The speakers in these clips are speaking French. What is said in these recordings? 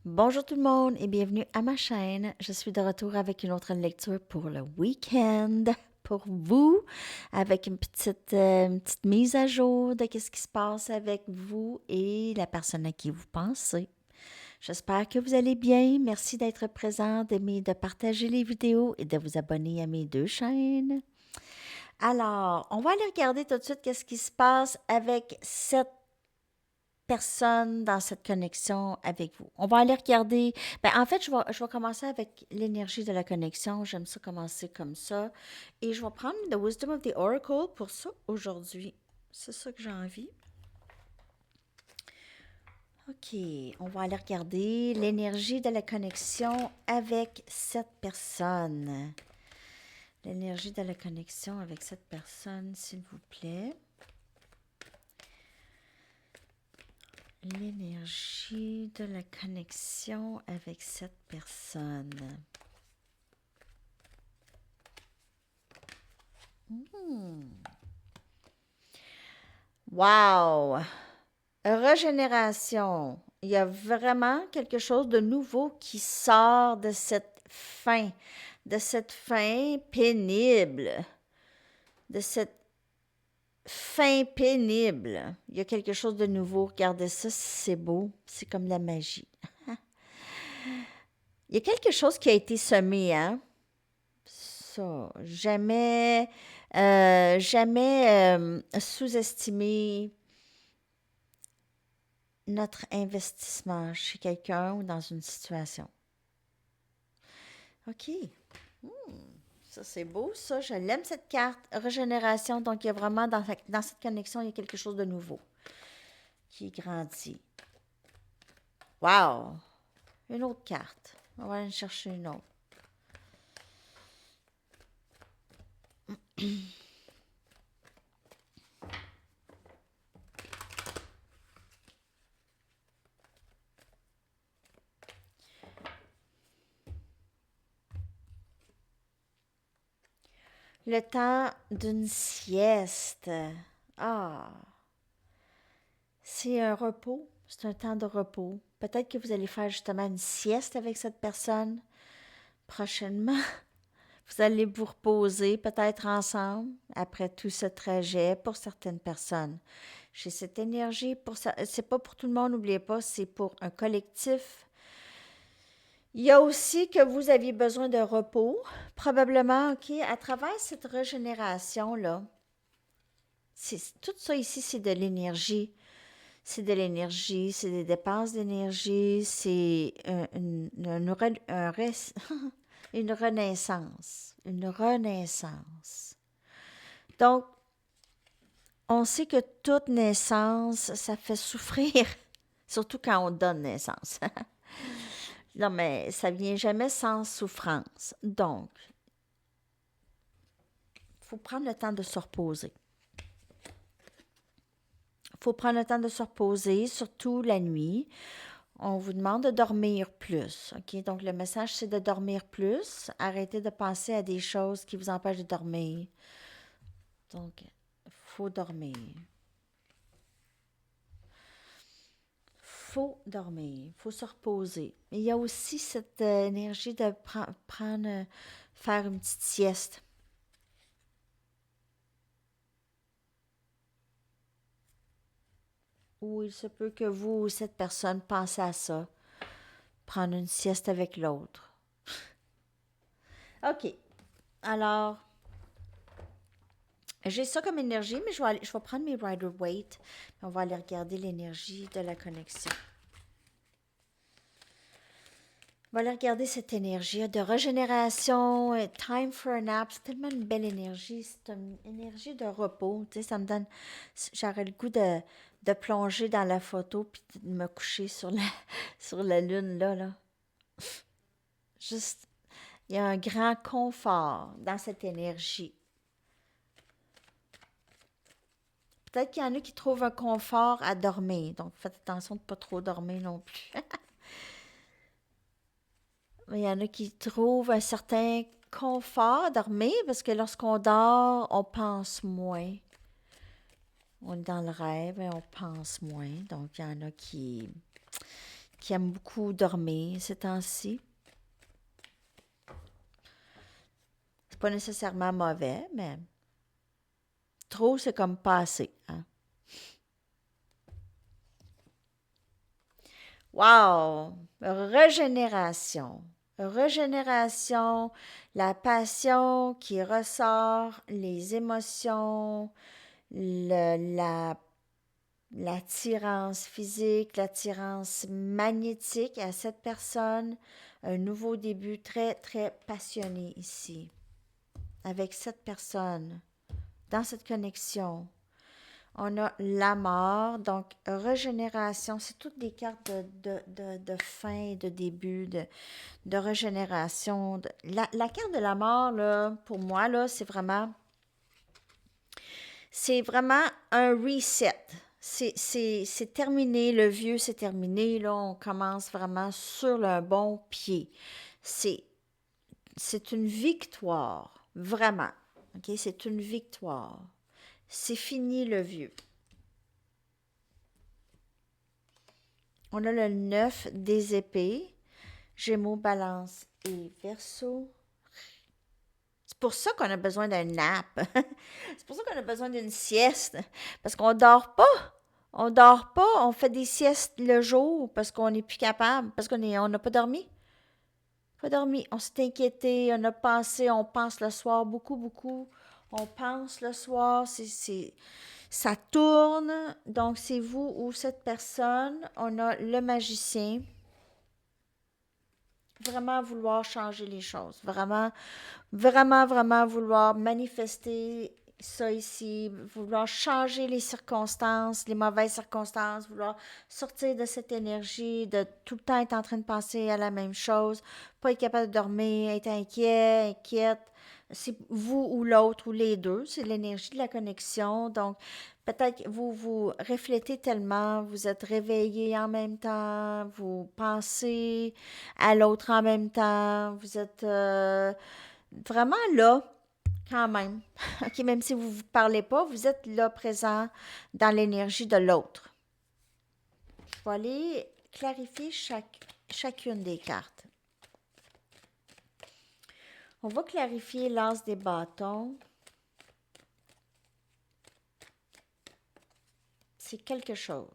Bonjour tout le monde et bienvenue à ma chaîne. Je suis de retour avec une autre lecture pour le week-end pour vous, avec une petite mise à jour de ce qui se passe avec vous et la personne à qui vous pensez. J'espère que vous allez bien. Merci d'être présent, d'aimer, de partager les vidéos et de vous abonner à mes deux chaînes. Alors, on va aller regarder tout de suite qu'est-ce qui se passe avec cette personne dans cette connexion avec vous. On va aller regarder. Ben, en fait, je vais commencer avec l'énergie de la connexion. J'aime ça commencer comme ça. Et je vais prendre The Wisdom of the Oracle pour ça aujourd'hui. C'est ça que j'ai envie. OK, on va aller regarder l'énergie de la connexion avec cette personne. L'énergie de la connexion avec cette personne, s'il vous plaît. L'énergie de la connexion avec cette personne. Wow! Régénération. Il y a vraiment quelque chose de nouveau qui sort de cette fin pénible, de cette fin pénible. Il y a quelque chose de nouveau. Regardez ça, c'est beau. C'est comme la magie. Il y a quelque chose qui a été semé, hein? Ça, jamais sous-estimer notre investissement chez quelqu'un ou dans une situation. OK. Ça, c'est beau, ça. Je l'aime, cette carte. Régénération. Donc, il y a vraiment, dans cette connexion, il y a quelque chose de nouveau qui grandit. Wow! Une autre carte. On va aller chercher une autre. Le temps d'une sieste. Ah! C'est un repos. C'est un temps de repos. Peut-être que vous allez faire justement une sieste avec cette personne prochainement. Vous allez vous reposer peut-être ensemble après tout ce trajet pour certaines personnes. J'ai cette énergie pour ça. C'est pas pour tout le monde, n'oubliez pas, c'est pour un collectif. Il y a aussi que vous aviez besoin de repos, probablement, OK, à travers cette régénération-là. Tout ça ici, c'est de l'énergie. C'est de l'énergie, c'est des dépenses d'énergie, c'est une renaissance. Une renaissance. Donc, on sait que toute naissance, ça fait souffrir, surtout quand on donne naissance. Non, mais ça vient jamais sans souffrance. Donc, il faut prendre le temps de se reposer. Il faut prendre le temps de se reposer, surtout la nuit. On vous demande de dormir plus. OK? Donc, le message, c'est de dormir plus. Arrêtez de penser à des choses qui vous empêchent de dormir. Donc, il faut dormir. Faut dormir, faut se reposer. Mais il y a aussi cette énergie de faire une petite sieste. Ou il se peut que vous ou cette personne pensez à ça, prendre une sieste avec l'autre. OK. Alors, j'ai ça comme énergie, mais je vais prendre mes Rider-Waite. On va aller regarder l'énergie de la connexion. On va aller regarder cette énergie de régénération, time for a nap. C'est tellement une belle énergie. C'est une énergie de repos. Tu sais, ça me donne. J'aurais le goût de plonger dans la photo puis de me coucher sur la lune, là. Juste, il y a un grand confort dans cette énergie. Peut-être qu'il y en a qui trouvent un confort à dormir. Donc, faites attention de ne pas trop dormir non plus. Mais il y en a qui trouvent un certain confort à dormir parce que lorsqu'on dort, on pense moins. On est dans le rêve et on pense moins. Donc, il y en a qui aime beaucoup dormir ces temps-ci. C'est pas nécessairement mauvais, mais trop, c'est comme pas assez, hein. Wow! Régénération. Régénération, la passion qui ressort, les émotions, l'attirance physique, l'attirance magnétique à cette personne. Un nouveau début très, très passionné ici, avec cette personne, dans cette connexion. On a la mort, donc régénération, c'est toutes des cartes de fin, de début, de régénération. La carte de la mort, là, pour moi, là, c'est vraiment un reset. C'est terminé, le vieux, c'est terminé, là, on commence vraiment sur le bon pied. C'est, c'est une victoire, vraiment. OK? C'est une victoire. C'est fini le vieux. On a le 9 des épées, Gémeaux, Balance et Verseau. C'est pour ça qu'on a besoin d'un nap. C'est pour ça qu'on a besoin d'une sieste. Parce qu'on dort pas. On dort pas. On fait des siestes le jour parce qu'on n'est plus capable. Parce on n'a pas dormi. Pas dormi. On s'est inquiété. On a pensé. On pense le soir beaucoup, beaucoup. On pense le soir. Ça tourne. Donc, c'est vous ou cette personne. On a le magicien. Vraiment vouloir changer les choses. Vraiment, vraiment, vraiment vouloir manifester ça ici, vouloir changer les circonstances, les mauvaises circonstances, vouloir sortir de cette énergie, de tout le temps être en train de penser à la même chose, pas être capable de dormir, être inquiet, inquiète. C'est vous ou l'autre ou les deux, c'est l'énergie de la connexion. Donc, peut-être que vous reflétez tellement, vous êtes réveillé en même temps, vous pensez à l'autre en même temps, vous êtes vraiment là quand même. OK, même si vous ne vous parlez pas, vous êtes là présent dans l'énergie de l'autre. Je vais aller clarifier chacune des cartes. On va clarifier l'as des bâtons. C'est quelque chose.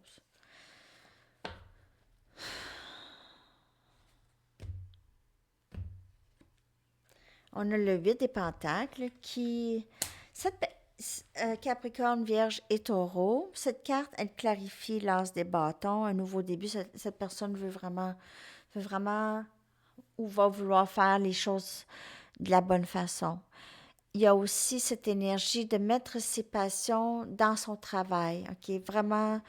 On a le 8 des pentacles qui... Capricorne, Vierge et Taureau. Cette carte, elle clarifie l'as des bâtons, un nouveau début. Cette personne veut vraiment ou va vouloir faire les choses de la bonne façon. Il y a aussi cette énergie de mettre ses passions dans son travail. OK? Vraiment,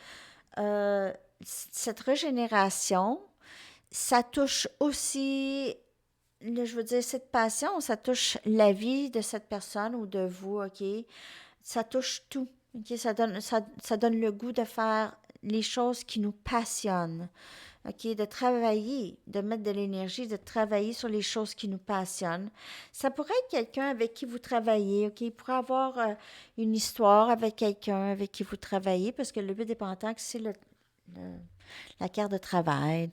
cette régénération, ça touche aussi, je veux dire, cette passion, ça touche la vie de cette personne ou de vous, OK? Ça touche tout. OK? Ça donne le goût de faire les choses qui nous passionnent. OK? De travailler, de mettre de l'énergie, de travailler sur les choses qui nous passionnent. Ça pourrait être quelqu'un avec qui vous travaillez, OK? Il pourrait avoir une histoire avec quelqu'un avec qui vous travaillez, parce que le but des pentacles, c'est la carte de travail,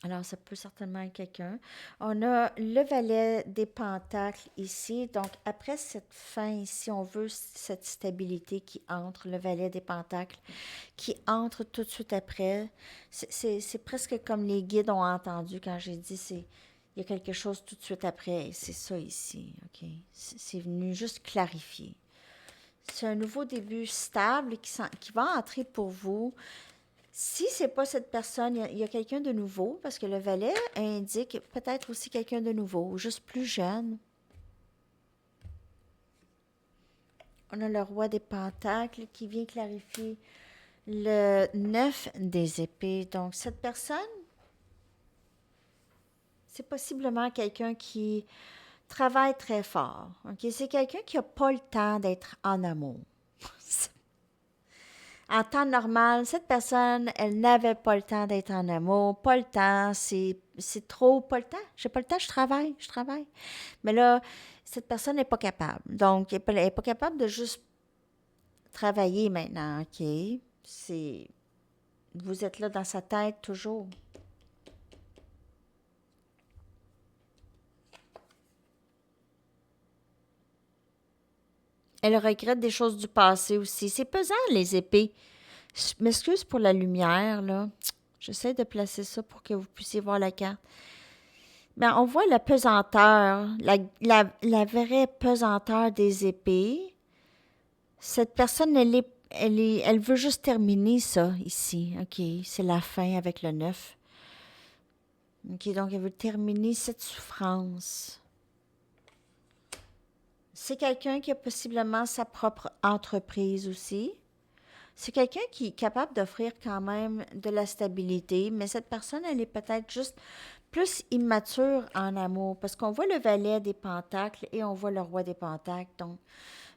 alors, ça peut certainement être quelqu'un. On a le valet des pentacles ici. Donc, après cette fin ici, on veut cette stabilité qui entre, le valet des pentacles, qui entre tout de suite après. C'est presque comme les guides ont entendu quand j'ai dit, il y a quelque chose tout de suite après. C'est ça ici, OK? C'est venu juste clarifier. C'est un nouveau début stable qui va entrer pour vous. Si c'est pas cette personne, il y a quelqu'un de nouveau, parce que le valet indique peut-être aussi quelqu'un de nouveau, juste plus jeune. On a le roi des pentacles qui vient clarifier le 9 des épées. Donc, cette personne, c'est possiblement quelqu'un qui travaille très fort. OK? C'est quelqu'un qui n'a pas le temps d'être en amour. En temps normal, cette personne, elle n'avait pas le temps d'être en amour, pas le temps, c'est trop, pas le temps. J'ai pas le temps, je travaille. Mais là, cette personne n'est pas capable. Donc, elle n'est pas capable de juste travailler maintenant, OK? Vous êtes là dans sa tête toujours. Elle regrette des choses du passé aussi. C'est pesant, les épées. Je m'excuse pour la lumière, là. J'essaie de placer ça pour que vous puissiez voir la carte. Mais on voit la pesanteur, la vraie pesanteur des épées. Cette personne, elle veut juste terminer ça ici. OK, c'est la fin avec le 9. OK, donc elle veut terminer cette souffrance. C'est quelqu'un qui a possiblement sa propre entreprise aussi. C'est quelqu'un qui est capable d'offrir quand même de la stabilité, mais cette personne, elle est peut-être juste plus immature en amour, parce qu'on voit le valet des pentacles et on voit le roi des pentacles. Donc,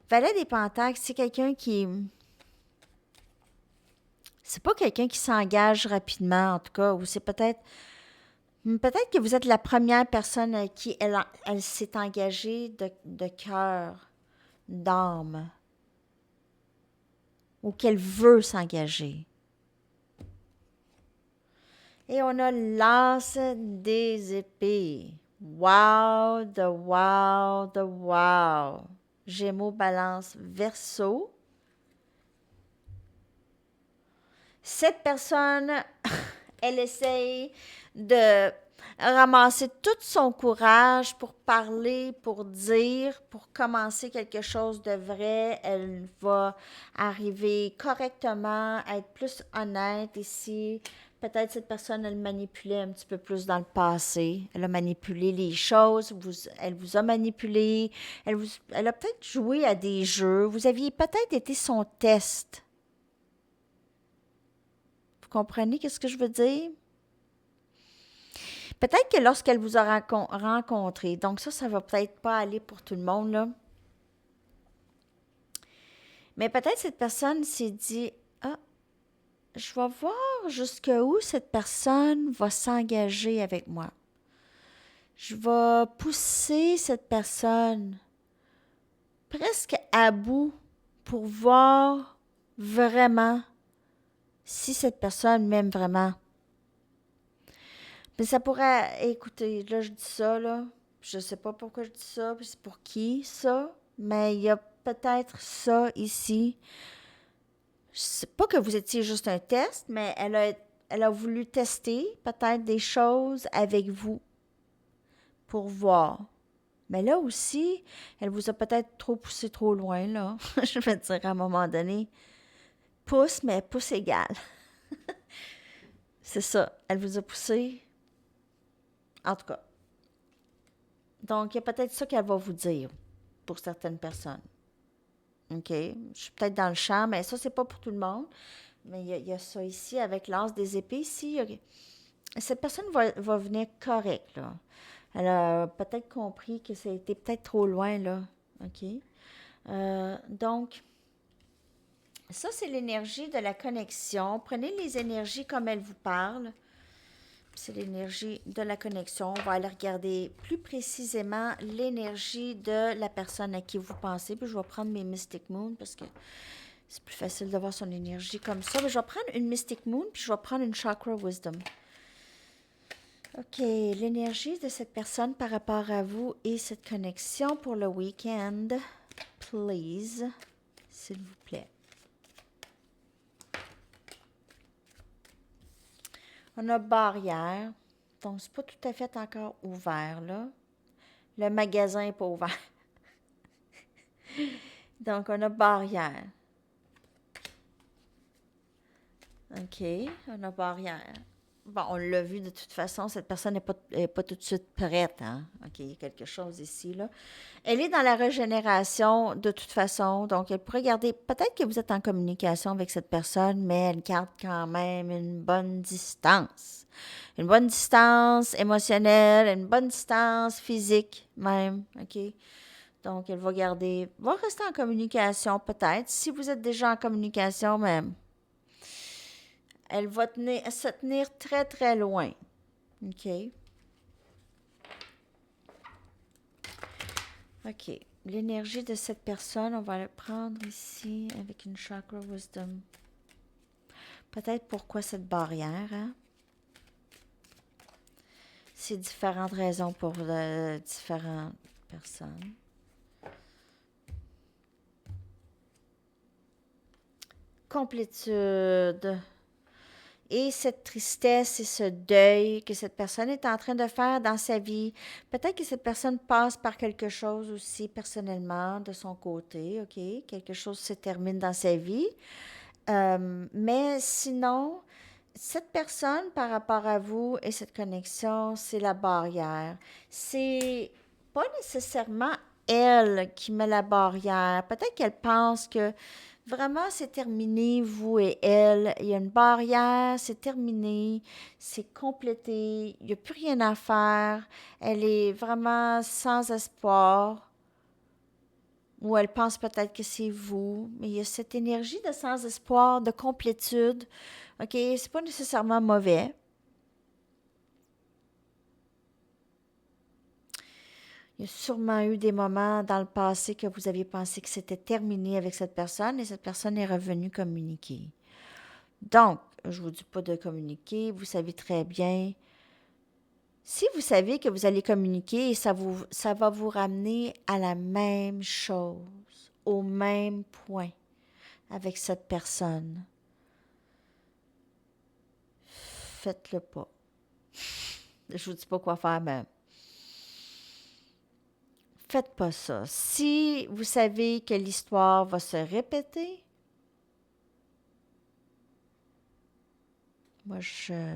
valet des pentacles, c'est quelqu'un qui... C'est pas quelqu'un qui s'engage rapidement, en tout cas, ou c'est peut-être que vous êtes la première personne à qui elle s'est engagée de cœur, d'âme, ou qu'elle veut s'engager. Et on a l'as des épées. Wow, de wow, de wow. Gémeaux, balance, verseau. Cette personne, elle essaye de ramasser tout son courage pour parler, pour dire, pour commencer quelque chose de vrai. Elle va arriver correctement, être plus honnête ici. Peut-être cette personne, elle manipulait un petit peu plus dans le passé. Elle a manipulé les choses. Elle vous a manipulé. Elle a peut-être joué à des jeux. Vous aviez peut-être été son test. Vous comprenez qu'est-ce que je veux dire? Peut-être que lorsqu'elle vous a rencontré, donc ça va peut-être pas aller pour tout le monde, là. Mais peut-être cette personne s'est dit, ah, je vais voir jusqu'où cette personne va s'engager avec moi. Je vais pousser cette personne presque à bout pour voir vraiment si cette personne m'aime vraiment. Mais ça pourrait, écoutez, là je dis ça, là, je sais pas pourquoi je dis ça, puis c'est pour qui ça, mais il y a peut-être ça ici. Je sais pas que vous étiez juste un test, mais elle a voulu tester peut-être des choses avec vous pour voir. Mais là aussi, elle vous a peut-être trop poussé trop loin, là. Je vais dire à un moment donné. Pousse, mais pouce égal. C'est ça. Elle vous a poussé. En tout cas. Donc, il y a peut-être ça qu'elle va vous dire pour certaines personnes. OK? Je suis peut-être dans le champ, mais ça, c'est pas pour tout le monde. Mais il y a ça ici avec l'as des épées. Ici, cette personne va venir correcte, là. Elle a peut-être compris que ça a été peut-être trop loin, là. OK? Donc, ça, c'est l'énergie de la connexion. Prenez les énergies comme elles vous parlent. C'est l'énergie de la connexion. On va aller regarder plus précisément l'énergie de la personne à qui vous pensez. Puis je vais prendre mes Mystic Moon parce que c'est plus facile de voir son énergie comme ça. Mais je vais prendre une Mystic Moon puis je vais prendre une Chakra Wisdom. OK, l'énergie de cette personne par rapport à vous et cette connexion pour le week-end, please, s'il vous plaît. On a barrière, donc c'est pas tout à fait encore ouvert, là. Le magasin n'est pas ouvert. Donc, on a barrière. OK, on a barrière. Bon, on l'a vu de toute façon, cette personne n'est pas tout de suite prête, hein? OK, il y a quelque chose ici, là. Elle est dans la régénération de toute façon, donc elle pourrait garder, peut-être que vous êtes en communication avec cette personne, mais elle garde quand même une bonne distance. Une bonne distance émotionnelle, une bonne distance physique même, OK? Donc, elle va rester en communication peut-être. Si vous êtes déjà en communication, même. Elle va se tenir très, très loin. OK? OK. L'énergie de cette personne, on va la prendre ici avec une Chakra Wisdom. Peut-être pourquoi cette barrière, hein? C'est différentes raisons pour différentes personnes. Complétude. Et cette tristesse et ce deuil que cette personne est en train de faire dans sa vie. Peut-être que cette personne passe par quelque chose aussi personnellement de son côté, OK? Quelque chose se termine dans sa vie. Mais sinon, cette personne par rapport à vous et cette connexion, c'est la barrière. C'est pas nécessairement elle qui met la barrière. Peut-être qu'elle pense que vraiment c'est terminé, vous et elle. Il y a une barrière, c'est terminé, c'est complété, il n'y a plus rien à faire. Elle est vraiment sans espoir. Ou elle pense peut-être que c'est vous, mais il y a cette énergie de sans-espoir, de complétude. OK, c'est pas nécessairement mauvais. Il y a sûrement eu des moments dans le passé que vous aviez pensé que c'était terminé avec cette personne et cette personne est revenue communiquer. Donc, je vous dis pas de communiquer, vous savez très bien. Si vous savez que vous allez communiquer et ça va vous ramener à la même chose, au même point avec cette personne, faites-le pas. Je vous dis pas quoi faire, mais faites pas ça. Si vous savez que l'histoire va se répéter, moi, ça.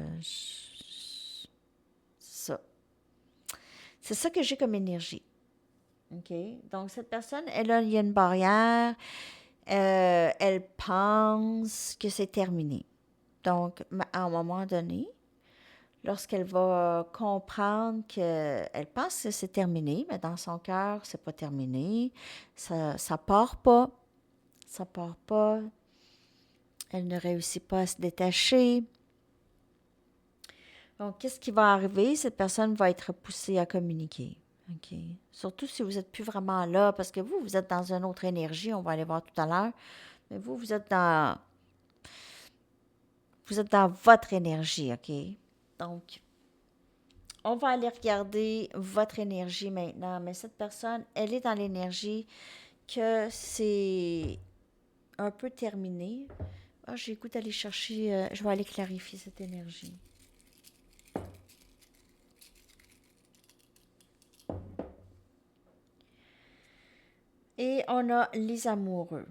C'est ça que j'ai comme énergie. OK? Donc, cette personne, il y a une barrière. Elle pense que c'est terminé. Donc, à un moment donné, lorsqu'elle va comprendre qu'elle pense que c'est terminé, mais dans son cœur, c'est pas terminé, ça part pas, ça part pas, elle ne réussit pas à se détacher. Donc, qu'est-ce qui va arriver? Cette personne va être poussée à communiquer. OK? Surtout si vous n'êtes plus vraiment là, parce que vous êtes dans une autre énergie, on va aller voir tout à l'heure, mais vous êtes dans votre énergie, OK? Donc, on va aller regarder votre énergie maintenant, mais cette personne, elle est dans l'énergie que c'est un peu terminé. Ah, j'ai le goût d'aller chercher, je vais aller clarifier cette énergie. Et on a les amoureux.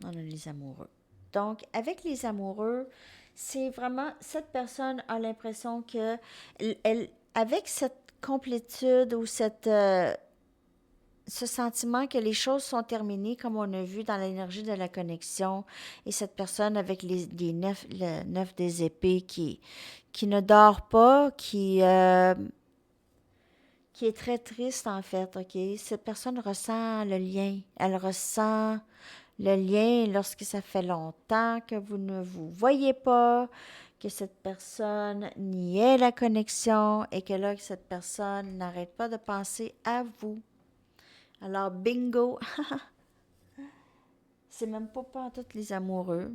On a les amoureux. Donc, avec les amoureux, c'est vraiment, cette personne a l'impression que, avec cette complétude ou ce sentiment que les choses sont terminées, comme on a vu dans l'énergie de la connexion, et cette personne avec le neuf des épées qui ne dort pas, qui est très triste en fait, OK? Cette personne ressent le lien. Elle ressent le lien lorsque ça fait longtemps que vous ne vous voyez pas, que cette personne niait la connexion et que là, cette personne n'arrête pas de penser à vous. Alors, bingo! C'est même pas tous les amoureux.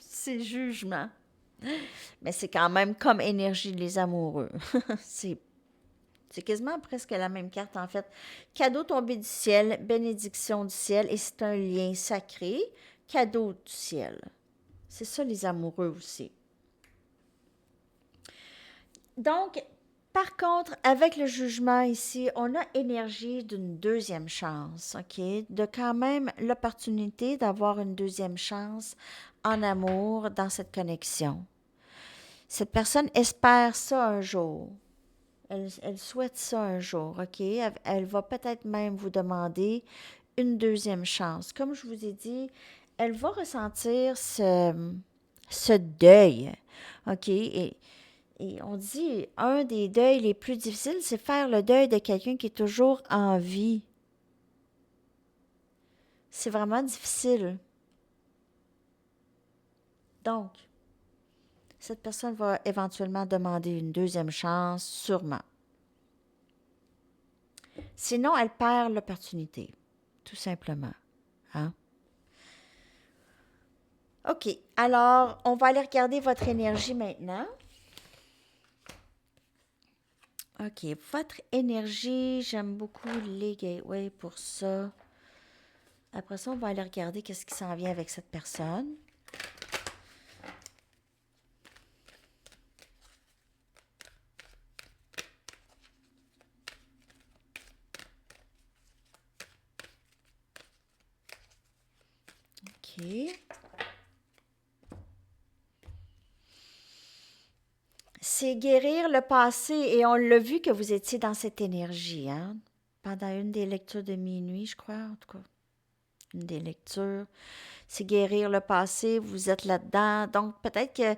C'est jugement. Mais c'est quand même comme énergie les amoureux. c'est C'est quasiment presque la même carte, en fait. Cadeau tombé du ciel, bénédiction du ciel, et c'est un lien sacré. Cadeau du ciel. C'est ça, les amoureux aussi. Donc, par contre, avec le jugement ici, on a énergie d'une deuxième chance, OK? De quand même l'opportunité d'avoir une deuxième chance en amour dans cette connexion. Cette personne espère ça un jour. Elle souhaite ça un jour, OK? Elle va peut-être même vous demander une deuxième chance. Comme je vous ai dit, elle va ressentir ce deuil, OK? Et on dit, un des deuils les plus difficiles, c'est faire le deuil de quelqu'un qui est toujours en vie. C'est vraiment difficile. Donc, cette personne va éventuellement demander une deuxième chance, sûrement. Sinon, elle perd l'opportunité, tout simplement. Hein? OK. Alors, on va aller regarder votre énergie maintenant. OK. Votre énergie, j'aime beaucoup les gateways pour ça. Après ça, on va aller regarder qu'est-ce qui s'en vient avec cette personne. OK. C'est guérir le passé et on l'a vu que vous étiez dans cette énergie, hein? Pendant une des lectures de minuit, je crois, en tout cas. Une des lectures. C'est guérir le passé, vous êtes là-dedans. Donc, peut-être que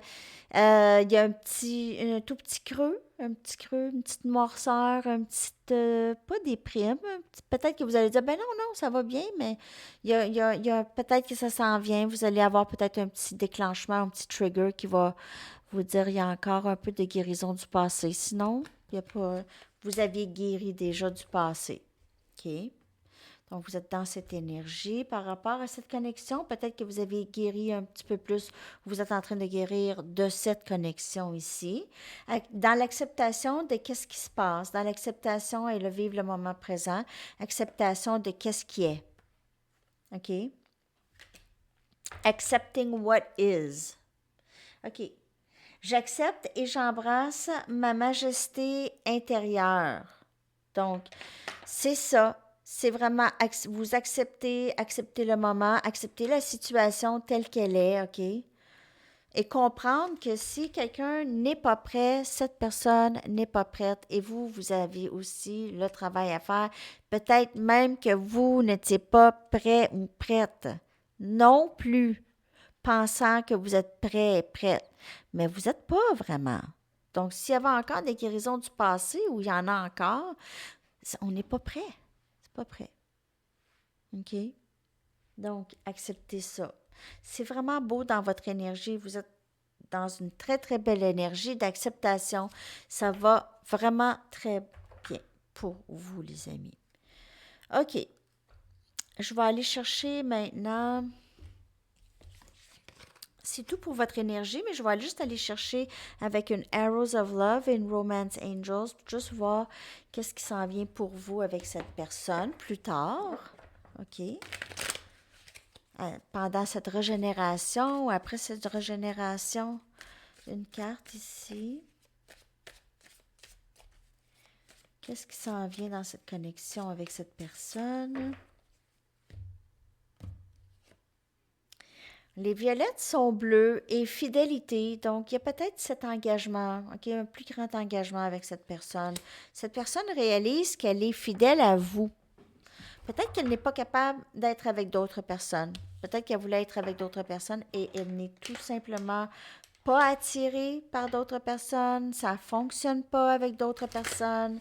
il y a un tout petit creux, une petite noirceur, un petit, pas déprime. Peut-être que vous allez dire, ben non, non, ça va bien, mais il y a peut-être que ça s'en vient. Vous allez avoir peut-être un petit déclenchement, un petit trigger qui va vous dire, il y a encore un peu de guérison du passé. Sinon, il y a pas, vous aviez guéri déjà du passé. OK? Donc, vous êtes dans cette énergie par rapport à cette connexion. Peut-être que vous avez guéri un petit peu plus. Vous êtes en train de guérir de cette connexion ici. Dans l'acceptation de qu'est-ce qui se passe, dans l'acceptation et le vivre le moment présent, acceptation de qu'est-ce qui est. OK? Accepting what is. OK. J'accepte et j'embrasse ma majesté intérieure. Donc, c'est ça. C'est vraiment vous accepter le moment, accepter la situation telle qu'elle est, OK? Et comprendre que si quelqu'un n'est pas prêt, cette personne n'est pas prête et vous, vous avez aussi le travail à faire. Peut-être même que vous n'étiez pas prêt ou prête non plus, pensant que vous êtes prêt et prête. Mais vous n'êtes pas vraiment. Donc, s'il y avait encore des guérisons du passé ou il y en a encore, on n'est pas prêt. C'est pas prêt. OK? Donc, acceptez ça. C'est vraiment beau dans votre énergie. Vous êtes dans une très, très belle énergie d'acceptation. Ça va vraiment très bien pour vous, les amis. OK. Je vais aller chercher maintenant. C'est tout pour votre énergie, mais je vais juste aller chercher avec une Arrows of Love et une Romance Angels, juste voir qu'est-ce qui s'en vient pour vous avec cette personne plus tard. OK? Pendant cette régénération ou après cette régénération, une carte ici. Qu'est-ce qui s'en vient dans cette connexion avec cette personne? Les violettes sont bleues et fidélité. Donc, il y a peut-être cet engagement, OK, un plus grand engagement avec cette personne. Cette personne réalise qu'elle est fidèle à vous. Peut-être qu'elle n'est pas capable d'être avec d'autres personnes. Peut-être qu'elle voulait être avec d'autres personnes et elle n'est tout simplement pas attirée par d'autres personnes. Ça ne fonctionne pas avec d'autres personnes.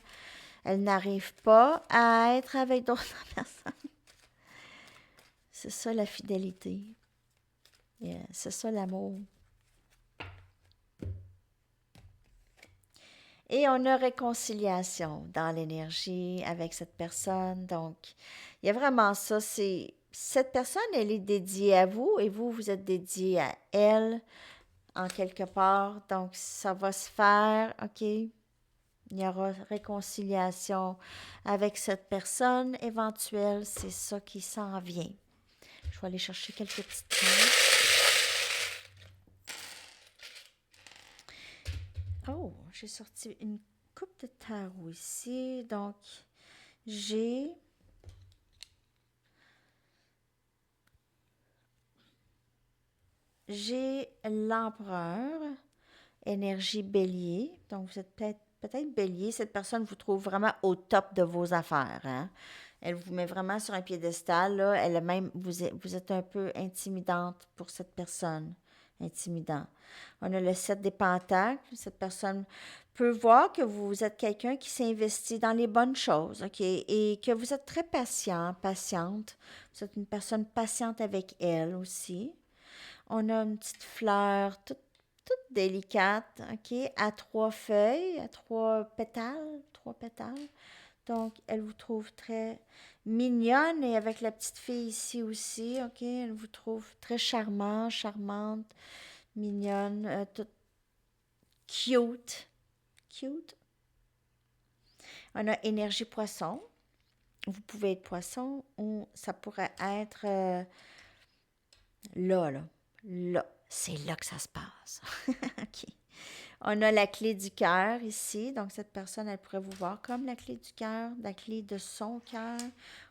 Elle n'arrive pas à être avec d'autres personnes. C'est ça la fidélité. Yeah, c'est ça l'amour. Et on a réconciliation dans l'énergie avec cette personne. Donc, il y a vraiment ça. Cette personne, elle est dédiée à vous et vous, vous êtes dédié à elle en quelque part. Donc, ça va se faire, OK? Il y aura réconciliation avec cette personne éventuelle. C'est ça qui s'en vient. Je vais aller chercher quelques petites cartes. Oh, j'ai sorti une coupe de tarot ici. Donc, j'ai l'empereur, énergie bélier. Donc, vous êtes peut-être bélier. Cette personne vous trouve vraiment au top de vos affaires. Hein? Elle vous met vraiment sur un piédestal. Là. Elle est même, vous êtes un peu intimidante pour cette personne. Intimidant. On a le 7 des pentacles. Cette personne peut voir que vous êtes quelqu'un qui s'investit dans les bonnes choses, OK? Et que vous êtes très patiente. Vous êtes une personne patiente avec elle aussi. On a une petite fleur toute délicate, OK? À trois feuilles, à trois pétales. Donc, elle vous trouve très mignonne et avec la petite fille ici aussi, OK? Elle vous trouve très charmante, mignonne, toute cute. Cute. On a énergie poisson. Vous pouvez être poisson ou ça pourrait être là, là. Là. C'est là que ça se passe. OK. On a la clé du cœur ici. Donc, cette personne, elle pourrait vous voir comme la clé du cœur, la clé de son cœur.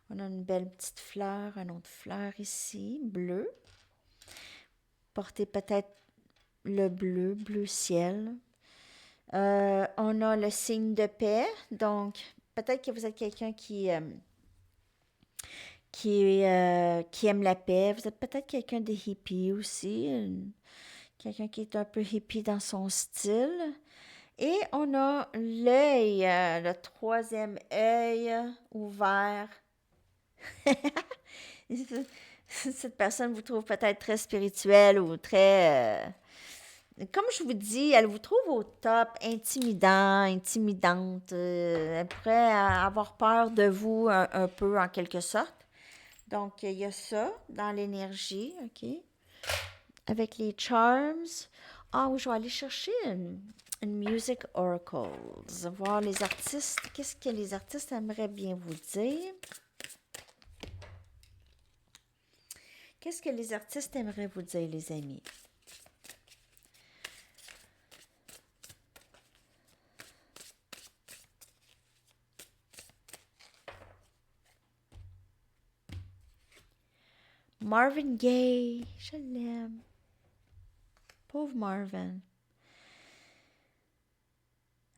On a une belle petite fleur, une autre fleur ici, bleue. Portez peut-être le bleu ciel. On a le signe de paix. Donc, peut-être que vous êtes quelqu'un qui aime la paix. Vous êtes peut-être quelqu'un de hippie aussi. Quelqu'un qui est un peu hippie dans son style. Et on a l'œil, le troisième œil ouvert. Cette personne vous trouve peut-être très spirituelle ou très... comme je vous dis, elle vous trouve au top, intimidante. Elle pourrait avoir peur de vous un peu en quelque sorte. Donc, il y a ça dans l'énergie, OK? Avec les charms. Ah oui, je vais aller chercher une Music Oracles. Voir les artistes. Qu'est-ce que les artistes aimeraient bien vous dire? Qu'est-ce que les artistes aimeraient vous dire, les amis? Marvin Gaye, je l'aime. Pauvre Marvin.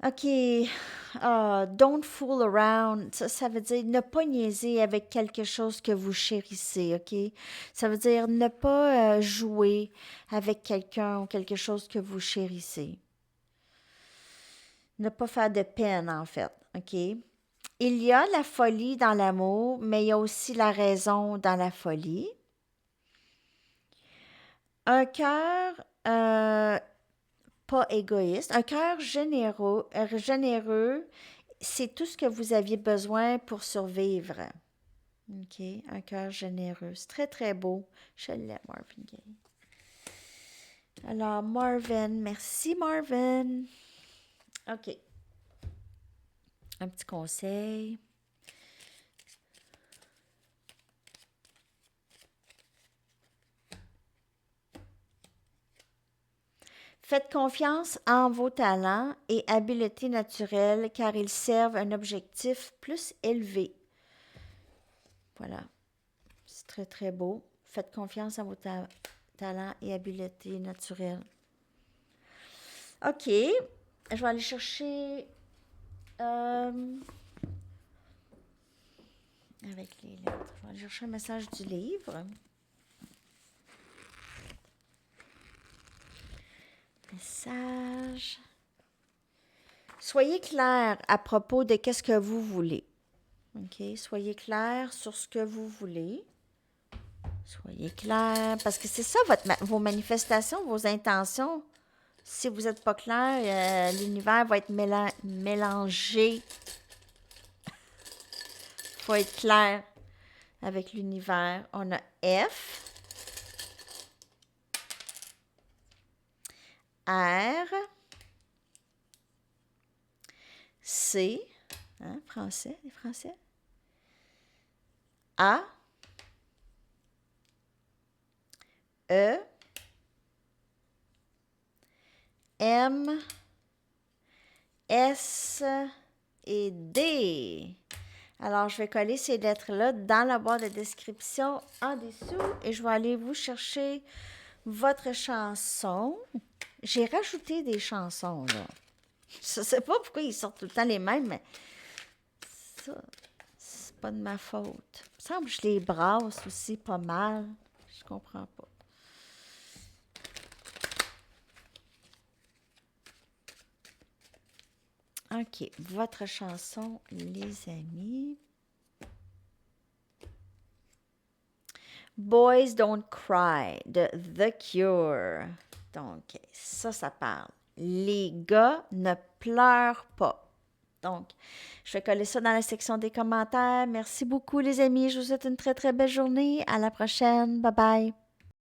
OK. Don't fool around. Ça veut dire ne pas niaiser avec quelque chose que vous chérissez, OK? Ça veut dire ne pas jouer avec quelqu'un ou quelque chose que vous chérissez. Ne pas faire de peine, en fait, OK? Il y a la folie dans l'amour, mais il y a aussi la raison dans la folie. Un cœur pas égoïste, un cœur généreux, c'est tout ce que vous aviez besoin pour survivre. OK, un cœur généreux. C'est très, très beau. Je l'aime, Marvin Gaye. Alors, Marvin, merci, Marvin. OK. Un petit conseil. Faites confiance en vos talents et habiletés naturelles car ils servent un objectif plus élevé. Voilà. C'est très, très beau. Faites confiance en vos talents et habiletés naturelles. OK. Je vais aller chercher avec les lettres. Je vais aller chercher un message du livre. Message. Soyez clair à propos de qu'est-ce que vous voulez. OK? Soyez clair sur ce que vous voulez. Soyez clair, parce que c'est ça vos manifestations, vos intentions. Si vous n'êtes pas clair, l'univers va être mélangé. Il faut être clair avec l'univers. On a F, R, C, hein, français, les français, A, E, M, S et D. Alors, je vais coller ces lettres-là dans la boîte de description en dessous et je vais aller vous chercher votre chanson. J'ai rajouté des chansons, là. Je ne sais pas pourquoi ils sortent tout le temps les mêmes, mais ça, c'est pas de ma faute. Il me semble que je les brasse aussi pas mal. Je comprends pas. OK, votre chanson, les amis. Boys Don't Cry de The Cure. Donc, ça parle. Les gars ne pleurent pas. Donc, je vais coller ça dans la section des commentaires. Merci beaucoup, les amis. Je vous souhaite une très, très belle journée. À la prochaine. Bye bye.